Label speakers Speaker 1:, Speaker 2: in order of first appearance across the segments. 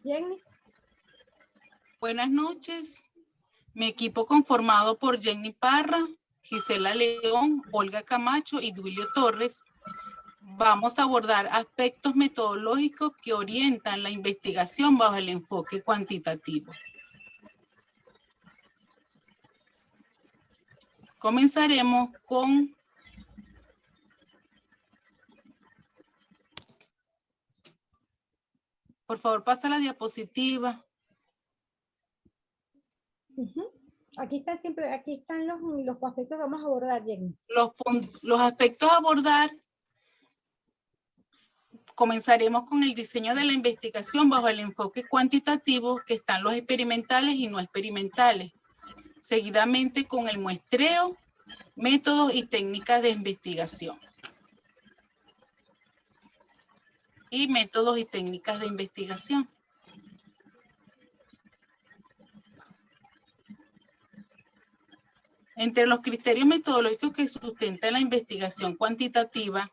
Speaker 1: Jenny.
Speaker 2: Buenas noches. Mi equipo conformado por Jenny Parra, Gisela León, Olga Camacho y Duilio Torres. Vamos a abordar aspectos metodológicos que orientan la investigación bajo el enfoque cuantitativo. Comenzaremos con por favor, pasa la diapositiva.
Speaker 1: Aquí están los aspectos que vamos a abordar, Jenny.
Speaker 2: Los aspectos a abordar, comenzaremos con el diseño de la investigación bajo el enfoque cuantitativo, que están los experimentales y no experimentales. Seguidamente con el muestreo, métodos y técnicas de investigación. Y métodos y técnicas de investigación. Entre los criterios metodológicos que sustentan la investigación cuantitativa,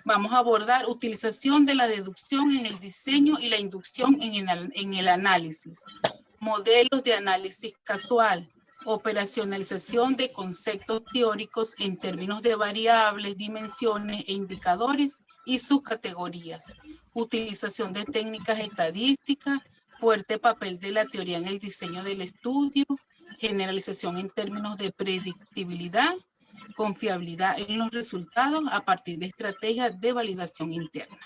Speaker 2: vamos a abordar utilización de la deducción en el diseño y la inducción en el análisis, modelos de análisis casual, operacionalización de conceptos teóricos en términos de variables, dimensiones e indicadores y sus categorías, utilización de técnicas estadísticas, fuerte papel de la teoría en el diseño del estudio, generalización en términos de predictibilidad, confiabilidad en los resultados a partir de estrategias de validación interna.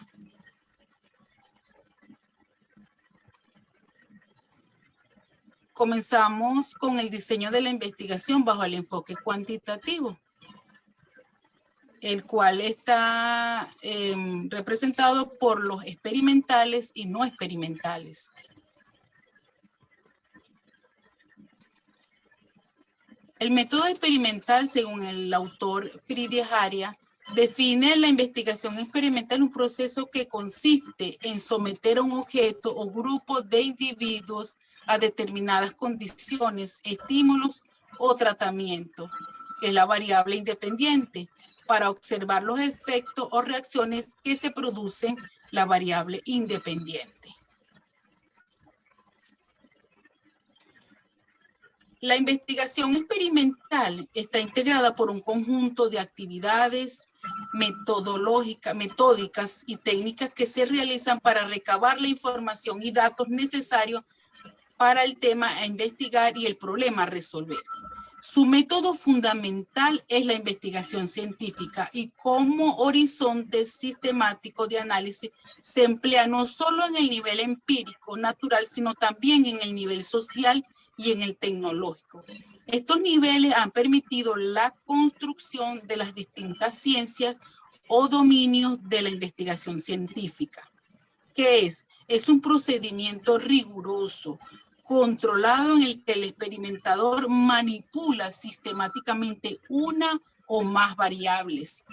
Speaker 2: Comenzamos con el diseño de la investigación bajo el enfoque cuantitativo, el cual está representado por los experimentales y no experimentales. El método experimental, según el autor Friedrich Haria, define la investigación experimental un proceso que consiste en someter a un objeto o grupo de individuos a determinadas condiciones, estímulos o tratamientos, que es la variable independiente, para observar los efectos o reacciones que se producen la variable independiente. La investigación experimental está integrada por un conjunto de actividades metódicas y técnicas que se realizan para recabar la información y datos necesarios para el tema a investigar y el problema a resolver. Su método fundamental es la investigación científica y como horizonte sistemático de análisis se emplea no solo en el nivel empírico, natural, sino también en el nivel social y en el tecnológico. Estos niveles han permitido la construcción de las distintas ciencias o dominios de la investigación científica. ¿Qué es? Es un procedimiento riguroso, controlado en el que el experimentador manipula sistemáticamente una o más variables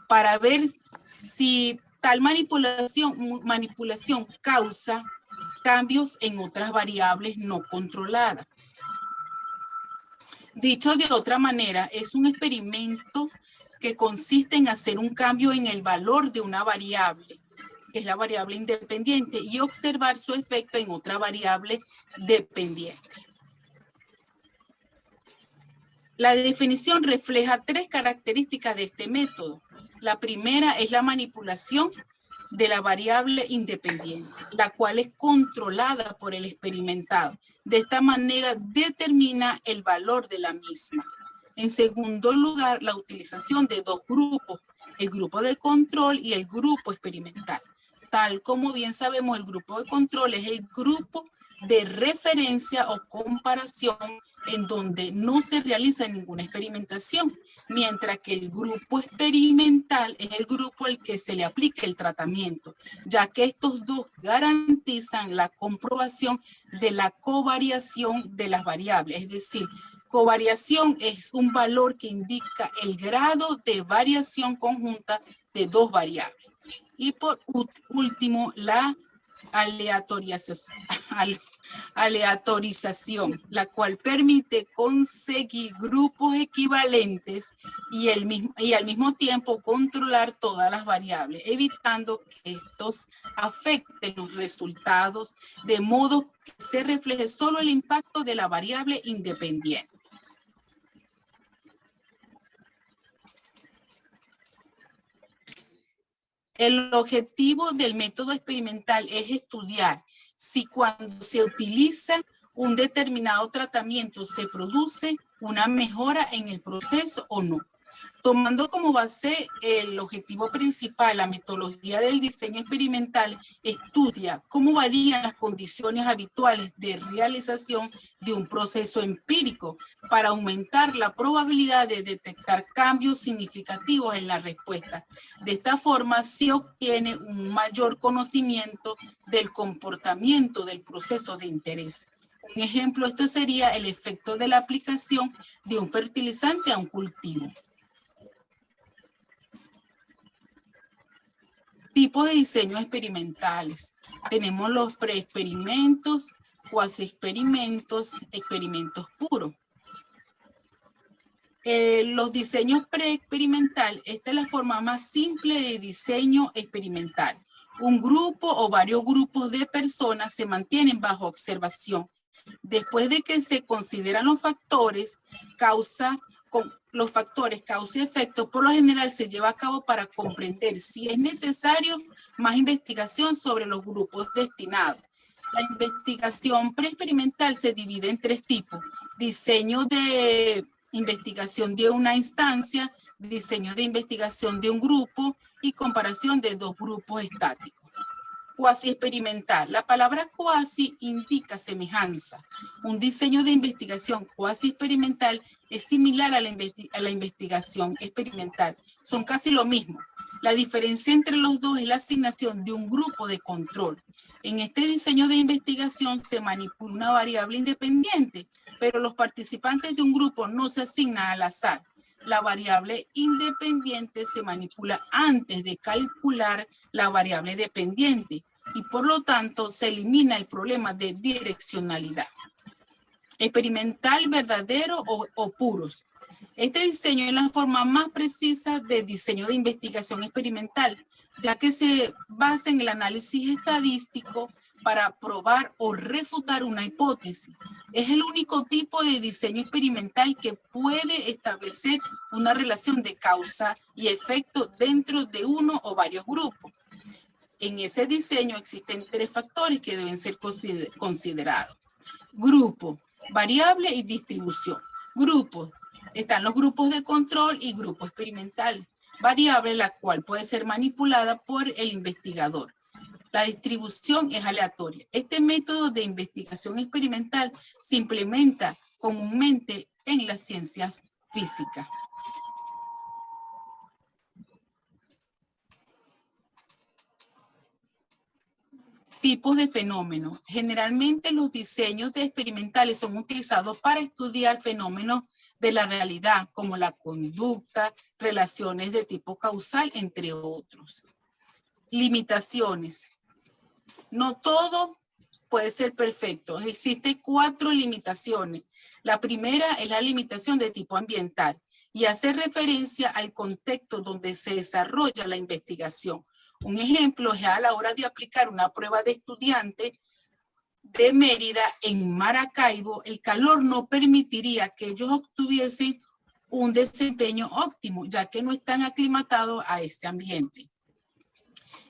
Speaker 2: para ver si tal manipulación causa cambios en otras variables no controladas. Dicho de otra manera, es un experimento que consiste en hacer un cambio en el valor de una variable, que es la variable independiente, y observar su efecto en otra variable dependiente. La definición refleja tres características de este método. La primera es la manipulación de la variable independiente, la cual es controlada por el experimentado. De esta manera determina el valor de la misma. En segundo lugar, la utilización de dos grupos, el grupo de control y el grupo experimental. Tal como bien sabemos, el grupo de control es el grupo de referencia o comparación en donde no se realiza ninguna experimentación, mientras que el grupo experimental es el grupo al que se le aplica el tratamiento, ya que estos dos garantizan la comprobación de la covariación de las variables. Es decir, covariación es un valor que indica el grado de variación conjunta de dos variables. Y por último, la Aleatorización, la cual permite conseguir grupos equivalentes y al mismo tiempo controlar todas las variables, evitando que estos afecten los resultados, de modo que se refleje solo el impacto de la variable independiente. El objetivo del método experimental es estudiar si cuando se utiliza un determinado tratamiento se produce una mejora en el proceso o no. Tomando como base el objetivo principal, la metodología del diseño experimental estudia cómo varían las condiciones habituales de realización de un proceso empírico para aumentar la probabilidad de detectar cambios significativos en la respuesta. De esta forma se obtiene un mayor conocimiento del comportamiento del proceso de interés. Un ejemplo, esto sería el efecto de la aplicación de un fertilizante a un cultivo. Tipos de diseño experimentales. Tenemos los preexperimentos, cuasi experimentos, experimentos puros. Los diseños preexperimental, esta es la forma más simple de diseño experimental. Un grupo o varios grupos de personas se mantienen bajo observación. Después de que se consideran los factores causa y efecto, por lo general se lleva a cabo para comprender si es necesario más investigación sobre los grupos destinados. La investigación preexperimental se divide en tres tipos: diseño de investigación de una instancia, diseño de investigación de un grupo y comparación de dos grupos estáticos. Cuasi experimental. La palabra cuasi indica semejanza. Un diseño de investigación cuasi experimental es similar a la investigación experimental. Son casi lo mismo. La diferencia entre los dos es la asignación de un grupo de control. En este diseño de investigación se manipula una variable independiente, pero los participantes de un grupo no se asignan al azar. La variable independiente se manipula antes de calcular la variable dependiente y por lo tanto se elimina el problema de direccionalidad. Experimental, verdadero o puros. Este diseño es la forma más precisa de diseño de investigación experimental, ya que se basa en el análisis estadístico para probar o refutar una hipótesis. Es el único tipo de diseño experimental que puede establecer una relación de causa y efecto dentro de uno o varios grupos. En ese diseño existen tres factores que deben ser considerados: grupo, variable y distribución. Grupos, están los grupos de control y grupo experimental. Variable, la cual puede ser manipulada por el investigador. La distribución es aleatoria. Este método de investigación experimental se implementa comúnmente en las ciencias físicas. Tipos de fenómenos. Generalmente los diseños de experimentales son utilizados para estudiar fenómenos de la realidad, como la conducta, relaciones de tipo causal, entre otros. Limitaciones. No todo puede ser perfecto. Existen 4 limitaciones. La primera es la limitación de tipo ambiental y hace referencia al contexto donde se desarrolla la investigación. Un ejemplo es a la hora de aplicar una prueba de estudiante de Mérida en Maracaibo, el calor no permitiría que ellos obtuviesen un desempeño óptimo, ya que no están aclimatados a este ambiente.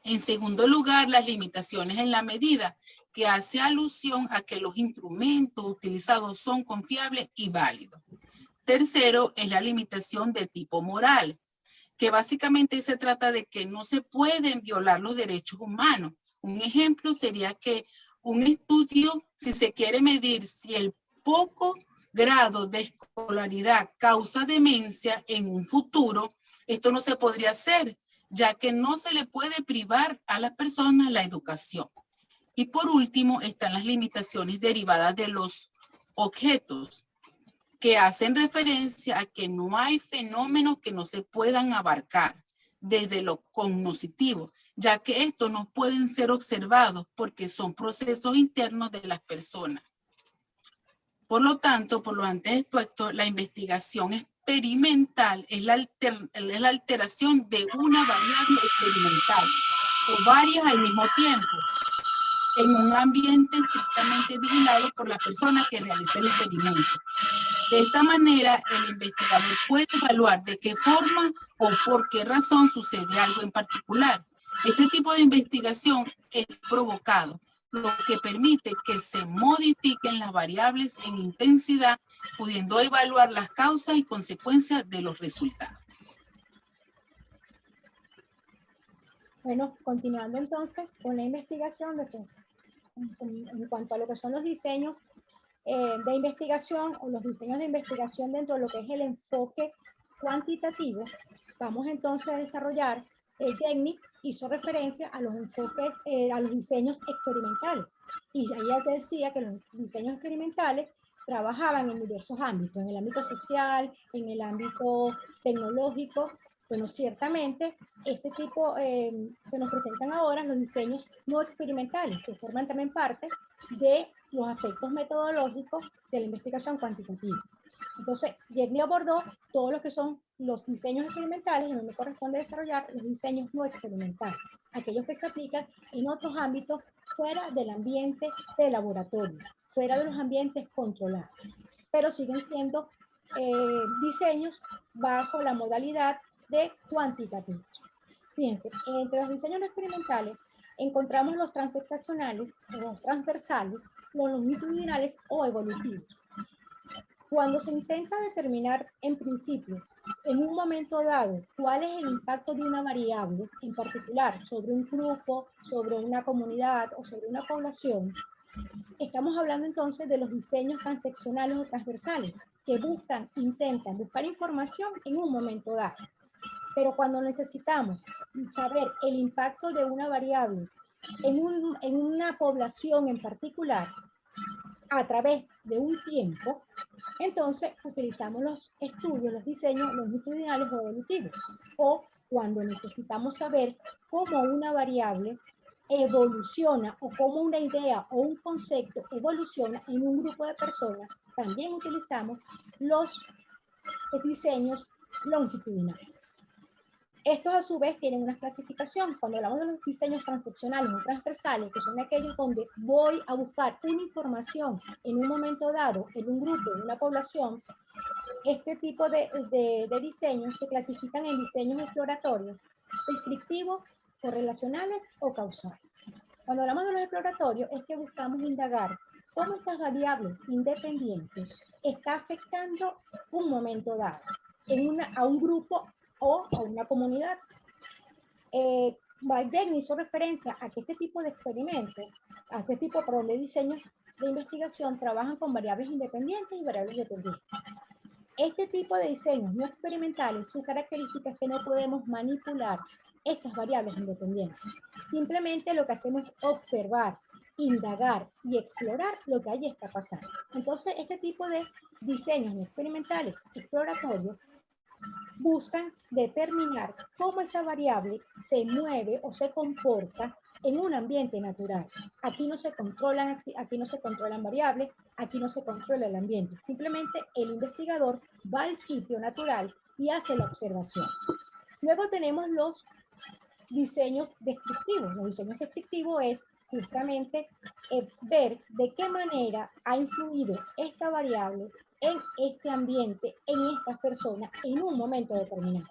Speaker 2: En segundo lugar, las limitaciones en la medida, que hace alusión a que los instrumentos utilizados son confiables y válidos. Tercero, es la limitación de tipo moral, que básicamente se trata de que no se pueden violar los derechos humanos. Un ejemplo sería que un estudio, si se quiere medir si el poco grado de escolaridad causa demencia en un futuro, esto no se podría hacer, ya que no se le puede privar a las personas la educación. Y por último, están las limitaciones derivadas de los objetos, que hacen referencia a que no hay fenómenos que no se puedan abarcar desde lo cognoscitivo, ya que estos no pueden ser observados porque son procesos internos de las personas. Por lo tanto, por lo antes expuesto, la investigación experimental es la alteración de una variable experimental o varias al mismo tiempo en un ambiente estrictamente vigilado por la persona que realiza el experimento. De esta manera, el investigador puede evaluar de qué forma o por qué razón sucede algo en particular. Este tipo de investigación es provocado, lo que permite que se modifiquen las variables en intensidad, pudiendo evaluar las causas y consecuencias de los resultados.
Speaker 1: Bueno, continuando entonces con la investigación en cuanto a lo que son los diseños de investigación o los diseños de investigación dentro de lo que es el enfoque cuantitativo, vamos entonces a desarrollar, Jenny hizo referencia a los enfoques, a los diseños experimentales. Y ahí ya te decía que los diseños experimentales trabajaban en diversos ámbitos, en el ámbito social, en el ámbito tecnológico. Bueno, ciertamente, este tipo se nos presentan ahora los diseños no experimentales, que forman también parte de los aspectos metodológicos de la investigación cuantitativa. Entonces, Jenny abordó todo lo que son los diseños experimentales, y a mí me corresponde desarrollar los diseños no experimentales, aquellos que se aplican en otros ámbitos fuera del ambiente de laboratorio, fuera de los ambientes controlados, pero siguen siendo diseños bajo la modalidad de cuantitativos. Fíjense, entre los diseños experimentales encontramos los transaccionales, los transversales, los longitudinales o evolutivos. Cuando se intenta determinar en principio, en un momento dado, cuál es el impacto de una variable en particular sobre un grupo, sobre una comunidad o sobre una población, estamos hablando entonces de los diseños transaccionales o transversales que intentan buscar información en un momento dado. Pero cuando necesitamos saber el impacto de una variable en una población en particular a través de un tiempo, entonces utilizamos los estudios, los diseños longitudinales o evolutivos. O cuando necesitamos saber cómo una variable evoluciona o cómo una idea o un concepto evoluciona en un grupo de personas, también utilizamos los diseños longitudinales. Estos a su vez tienen una clasificación. Cuando hablamos de los diseños transaccionales o transversales, que son aquellos donde voy a buscar una información en un momento dado, en un grupo, en una población, este tipo de diseños se clasifican en diseños exploratorios, descriptivos, correlacionales o causales. Cuando hablamos de los exploratorios es que buscamos indagar cómo estas variables independientes están afectando un momento dado a un grupo o a una comunidad. Jenny hizo referencia a que este tipo de experimentos, a este tipo de diseños de investigación trabajan con variables independientes y variables dependientes. Este tipo de diseños no experimentales, su característica es que no podemos manipular estas variables independientes. Simplemente lo que hacemos es observar, indagar y explorar lo que allí está pasando. Entonces, este tipo de diseños no experimentales exploratorios buscan determinar cómo esa variable se mueve o se comporta en un ambiente natural. Aquí no se controlan variables, aquí no se controla el ambiente. Simplemente el investigador va al sitio natural y hace la observación. Luego tenemos los diseños descriptivos. Los diseños descriptivos es justamente ver de qué manera ha influido esta variable en este ambiente, en estas personas, en un momento determinado.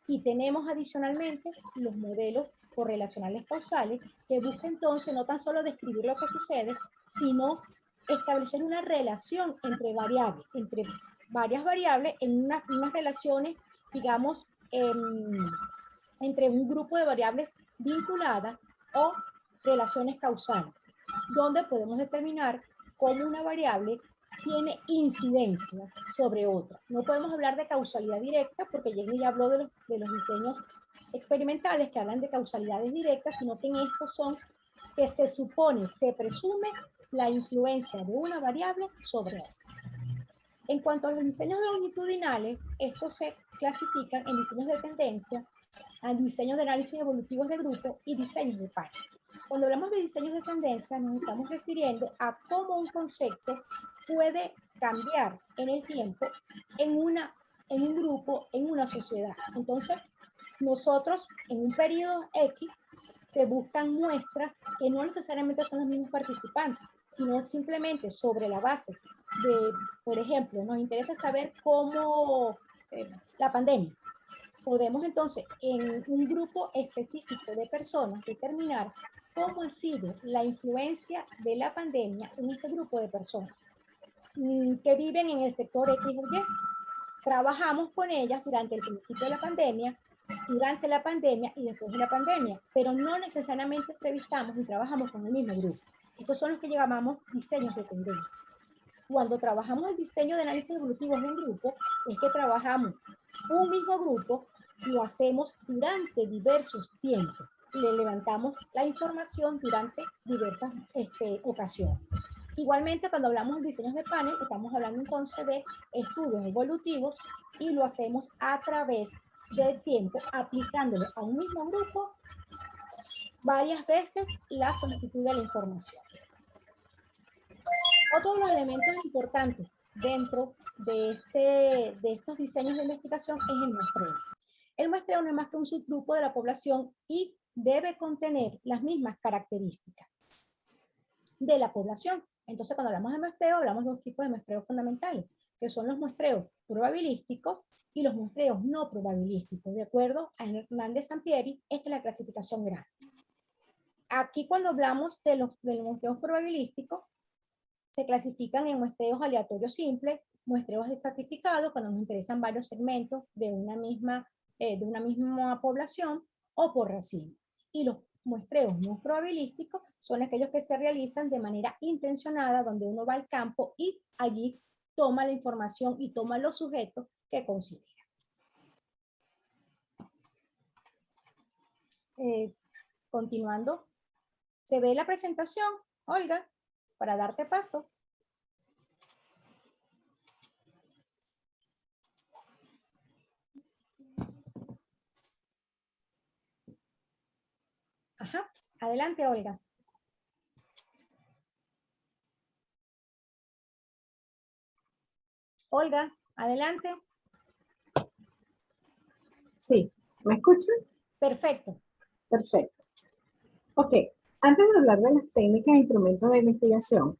Speaker 1: Y tenemos adicionalmente los modelos correlacionales causales que buscan entonces no tan solo describir lo que sucede, sino establecer una relación entre varias variables, en unas relaciones, digamos, entre un grupo de variables vinculadas o relaciones causales, donde podemos determinar cómo una variable tiene incidencia sobre otra. No podemos hablar de causalidad directa porque Jenny ya habló de los diseños experimentales que hablan de causalidades directas, sino que en estos son que se supone, se presume la influencia de una variable sobre otra. En cuanto a los diseños longitudinales, estos se clasifican en diseños de tendencia a diseños de análisis evolutivos de grupo y diseños de página. Cuando hablamos de diseños de tendencia, nos estamos refiriendo a cómo un concepto puede cambiar en el tiempo en un grupo, en una sociedad. Entonces, nosotros en un periodo X se buscan muestras que no necesariamente son los mismos participantes, sino simplemente sobre la base de, por ejemplo, nos interesa saber cómo la pandemia. Podemos entonces en un grupo específico de personas determinar cómo ha sido la influencia de la pandemia en este grupo de personas que viven en el sector X o Y. Trabajamos con ellas durante el principio de la pandemia, durante la pandemia y después de la pandemia, pero no necesariamente entrevistamos y trabajamos con el mismo grupo. Estos son los que llamamos diseños de tendencia. Cuando trabajamos el diseño de análisis evolutivos en grupo, es que trabajamos un mismo grupo y lo hacemos durante diversos tiempos. Le levantamos la información durante diversas ocasiones. Igualmente, cuando hablamos de diseños de panel, estamos hablando entonces de estudios evolutivos y lo hacemos a través del tiempo, aplicándole a un mismo grupo varias veces la solicitud de la información. Otro de los elementos importantes dentro de estos diseños de investigación es el muestreo. El muestreo no es más que un subgrupo de la población y debe contener las mismas características de la población. Entonces, cuando hablamos de muestreo, hablamos de dos tipos de muestreos fundamentales, que son los muestreos probabilísticos y los muestreos no probabilísticos. De acuerdo a Hernández Sampieri, esta es la clasificación grande. Aquí, cuando hablamos de los muestreos probabilísticos, se clasifican en muestreos aleatorios simples, muestreos estratificados, cuando nos interesan varios segmentos de una misma población, o por racimo. Y los muestreos no probabilísticos son aquellos que se realizan de manera intencionada, donde uno va al campo y allí toma la información y toma los sujetos que considera. Continuando, ¿se ve la presentación, Olga? Para darte paso. Ajá, adelante, Olga. Olga, adelante.
Speaker 3: Sí, ¿me escuchan?
Speaker 1: Perfecto.
Speaker 3: Perfecto. Ok, antes de hablar de las técnicas e instrumentos de investigación,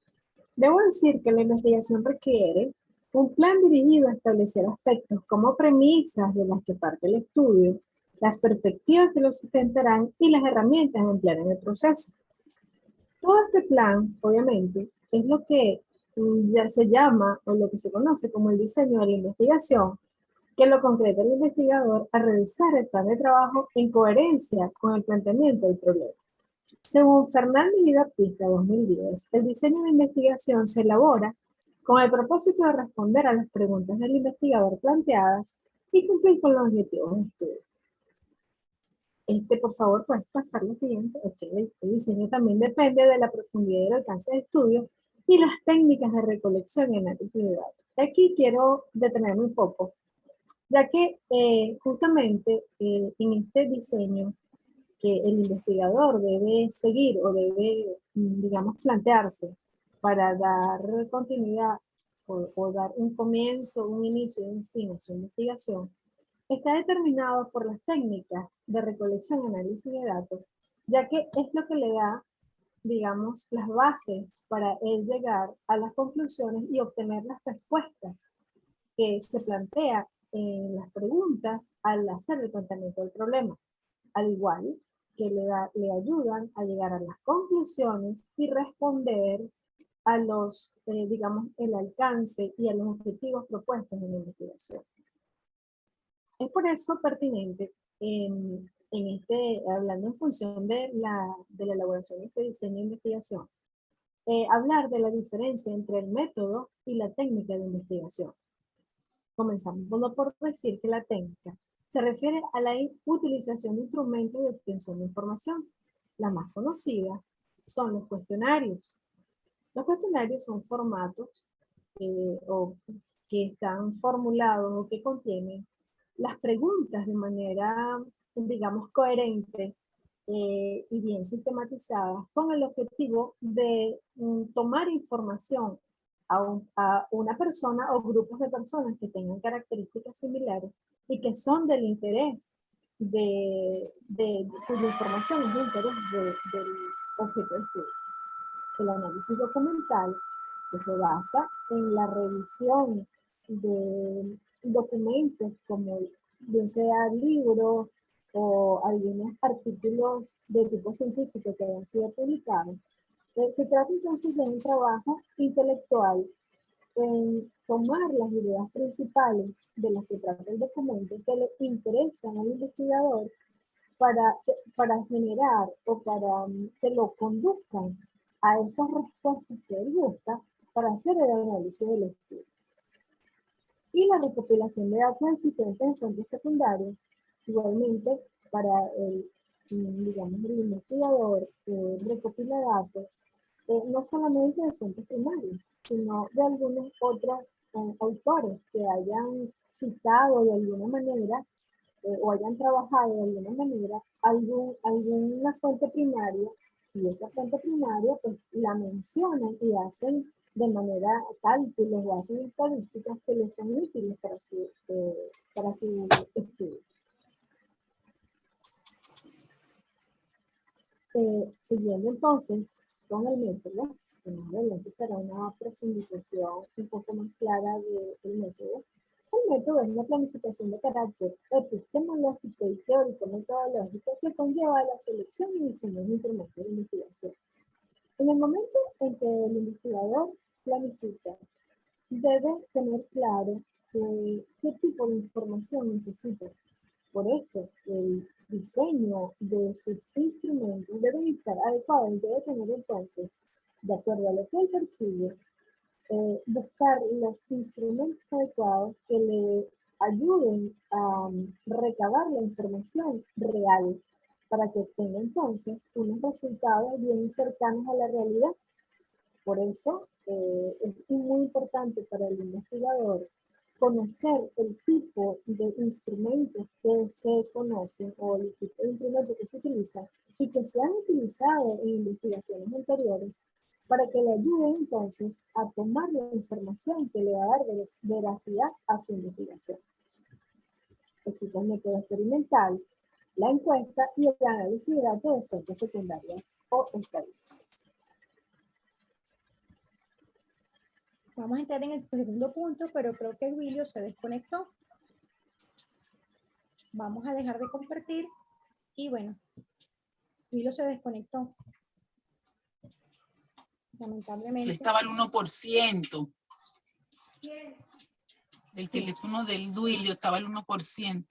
Speaker 3: debo decir que la investigación requiere un plan dirigido a establecer aspectos como premisas de las que parte el estudio, las perspectivas que lo sustentarán y las herramientas a emplear en el proceso. Todo este plan, obviamente, es lo que ya se llama o lo que se conoce como el diseño de la investigación, que lo concreta el investigador a realizar el plan de trabajo en coherencia con el planteamiento del problema. Según Fernández y Baptista 2010, el diseño de investigación se elabora con el propósito de responder a las preguntas del investigador planteadas y cumplir con los objetivos de estudio. Por favor, puedes pasar lo siguiente. El diseño también depende de la profundidad y el alcance del estudio y las técnicas de recolección y análisis de datos. Aquí quiero detenerme un poco, ya que justamente en este diseño que el investigador debe seguir o debe, digamos, plantearse para dar continuidad o dar un comienzo, un inicio y un fin a su investigación, está determinado por las técnicas de recolección y análisis de datos, ya que es lo que le da, digamos, las bases para él llegar a las conclusiones y obtener las respuestas que se plantea en las preguntas al hacer el planteamiento del problema, al igual que le ayudan a llegar a las conclusiones y responder a los, digamos, el alcance y a los objetivos propuestos en la investigación. Es por eso pertinente, hablando en función de la elaboración de este diseño de investigación, hablar de la diferencia entre el método y la técnica de investigación. Comenzamos por decir que la técnica se refiere a la utilización de instrumentos de obtención de información. Las más conocidas son los cuestionarios. Los cuestionarios son formatos que están formulados o que contienen las preguntas de manera digamos, coherente y bien sistematizadas con el objetivo de tomar información a una persona o grupos de personas que tengan características similares y que son del interés cuya información es de interés del objeto de estudio. El análisis documental, que se basa en la revisión de documentos como bien sea libros o algunos artículos de tipo científico que hayan sido publicados. Se trata entonces de un trabajo intelectual en tomar las ideas principales de las que trata el documento que le interesan al investigador para generar o para que lo conduzcan a esas respuestas que él busca para hacer el análisis del estudio. Y la recopilación de datos existentes en fuentes secundarias, igualmente para el investigador recopila datos no solamente de fuentes primarias, sino de algunos otros autores que hayan citado de alguna manera o hayan trabajado de alguna manera alguna fuente primaria, y esa fuente primaria pues la mencionan y hacen de manera cálculos o hacen estadísticas que les son útiles para su estudio. Siguiendo entonces con el método, que más adelante será una profundización un poco más clara del método. El método es una planificación de carácter epistemológico y teórico-metodológico que conlleva la selección y diseño de instrumentos de investigación. En el momento en que el investigador planifica, debe tener claro qué tipo de información necesita. Por eso, el diseño de sus instrumentos debe estar adecuado y debe tener entonces, de acuerdo a lo que él percibe, buscar los instrumentos adecuados que le ayuden a recabar la información real para que obtenga entonces unos resultados bien cercanos a la realidad. Por eso es muy importante para el investigador conocer el tipo de instrumentos que se conocen o el tipo de instrumentos que se utilizan y que se han utilizado en investigaciones anteriores para que le ayuden entonces a tomar la información que le va a dar veracidad a su investigación. Existe el método experimental, la encuesta y el análisis de datos de fuentes secundarias o estadísticas.
Speaker 1: Vamos a entrar en el segundo punto, pero creo que William se desconectó. Vamos a dejar de compartir y bueno, William se desconectó. Lamentablemente.
Speaker 2: Estaba al 1%. El teléfono del Duilio estaba al 1%.